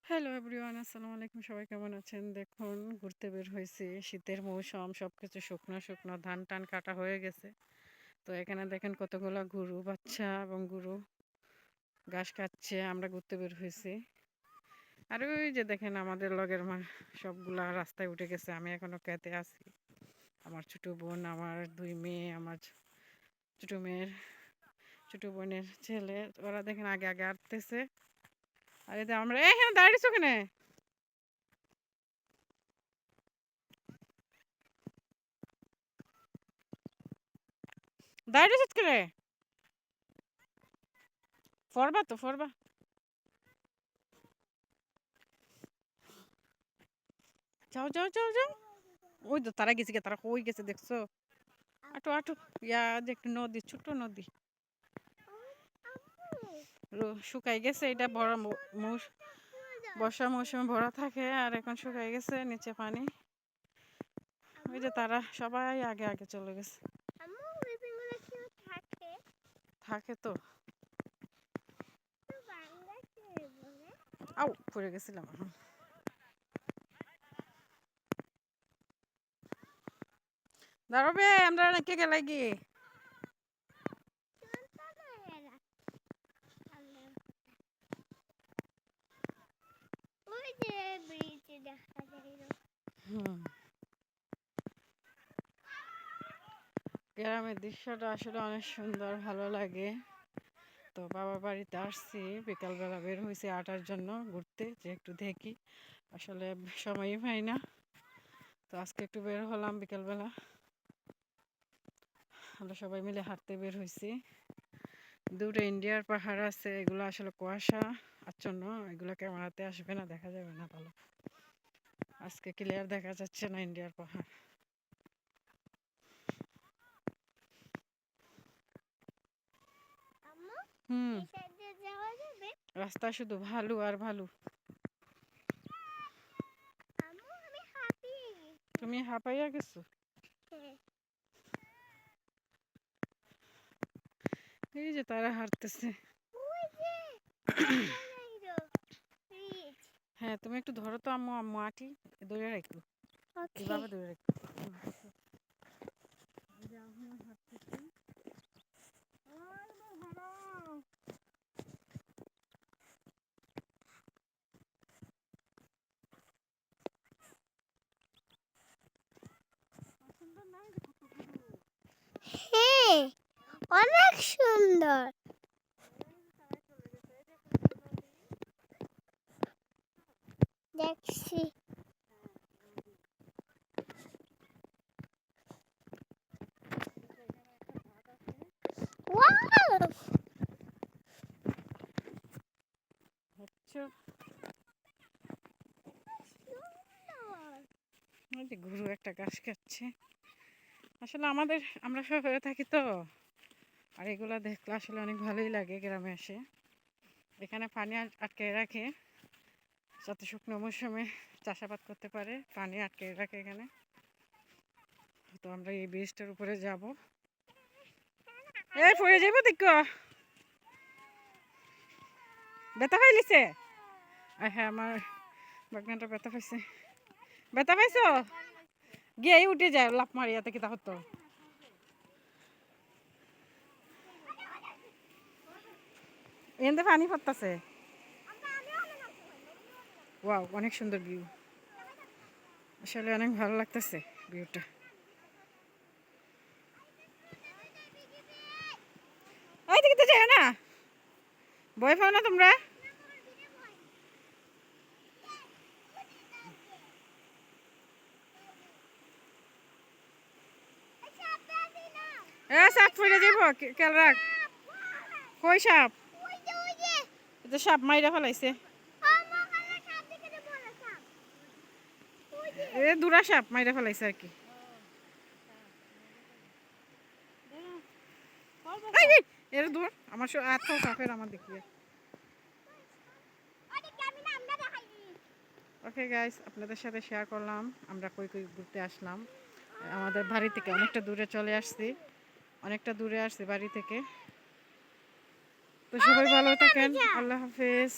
Hello everyone, আসসালামু আলাইকুম। সবাই কেমন আছেন? দেখুন, ঘুরতে বের হয়েছি। শীতের মৌসুম, সবকিছু শুকনো শুকনো, ধান টান কাটা হয়ে গেছে। তো এখানে দেখেন কতগুলো গরু বাচ্চা এবং গরু ঘাস খাচ্ছে। আমরা ঘুরতে বের হয়েছি। আর ওই যে দেখেন আমাদের লগের সবগুলা রাস্তায় উঠে গেছে। আমি এখনো খেতে আছি। আমার ছোট বোন, আমার দুই মেয়ে, আমার ছোট মেয়ের ছোট বোনের ছেলে, ওরা দেখেন আগে আগে আসতেছে। আর এতে আমরা এখানে দাঁড়িয়েছো কেন? দাঁড়িয়েছো কেন? ফরবা তো ফরবা। যাও যাও যাও যাও। ওই তো তারা গেছে, তারা কই গেছে দেখছো? আটো আটো। ইয়া যে একটা নদী, ছোট্ট নদী শুকাই গেছে। এটা বড় বর্ষা মৌসুমে ভরা থাকে, আর এখন শুকাই গেছে, নিচে পানি। ওই যে তারা সবাই আগে আগে চলে গেছে। থাকে তো। আউ পড়ে গেছিলাম। দাঁড়াবে, আমরা নাকি গেলাই গিয়ে হুম। গ্রামের দৃশ্যটা আসলে অনেক সুন্দর, ভালো লাগে। তো বাবার বাড়িতে আসছি, বিকালবেলা বের হয়েছি আটার জন্য ঘুরতে, যে একটু দেখি। আসলে সময়ই পাই না। তো আজকে একটু বের হলাম বিকালবেলা। আমরা সবাই মিলে হাঁটতে বের হয়েছি। দূরে ইন্ডিয়ার পাহাড় আছে, এগুলো আসলে কুয়াশা আচ্ছন্ন, এগুলো ক্যামেরাতে আসবে না, দেখা যাবে না ভালো। আজকে ক্লিয়ার দেখা যাচ্ছে না ইন্ডিয়ার পাহাড়। হুম, রাস্তা শুধু ভালু আর ভালু। তুমি হাঁপাইয়া গেছো? এই যে তারা হাঁটতেছে। হ্যাঁ, তুমি একটু ধরো তো আম্মু, আম্মু আটি ধরে রাখো, এভাবে ধরে রাখো। হ্যাঁ, অনেক সুন্দর। দেখছি। ওয়াও! আচ্ছা, ওই যে গরু একটা ঘাস খাচ্ছে। আসলে আমরা শহরে থাকি তো, আর এগুলা দেখলে আসলে অনেক ভালোই লাগে গ্রামে এসে। এখানে পানি আটকে রাখে, যাতে শুকনো মৌসুমে চাষাবাদ করতে পারে, পানি আটকে রাখে এখানে। তো আমরা এই ব্রিজটার উপরে যাব। এই পড়ে যাবো দেখো, ব্যথা পাইলিছে। হ্যাঁ, আমার বাগনাটা ব্যথা পাইছে। ব্যথা পাইছো? গিয়ে উঠে যায় লাফ মারিয়াতে কি তা হতো। এনতে পানি পড়তাছে। ওয়াও, অনেক সুন্দর ভিউ। আসলে অনেক ভালো লাগতেছে ভিউটা। ওই দিকে তো যায় না, ভয় পাও না তোমরা? সাপ পড়ে যাবো, খেয়াল রাখ। কই সাপ? এটা সাপ মাইরা ফেলাইছে। দুরা সাপ মাইরা ফেলাইছে আর কি। এর দূর আমার এত সাপের আমার দেখিয়ে। ওকে গাইস, আপনাদের সাথে শেয়ার করলাম আমরা কই কই ঘুরতে আসলাম। আমাদের বাড়ি থেকে অনেকটা দূরে চলে আসছি, অনেকটা দূরে আসছি বাড়ি থেকে। তো সবাই ভালো থাকেন, আল্লাহ হাফেজ।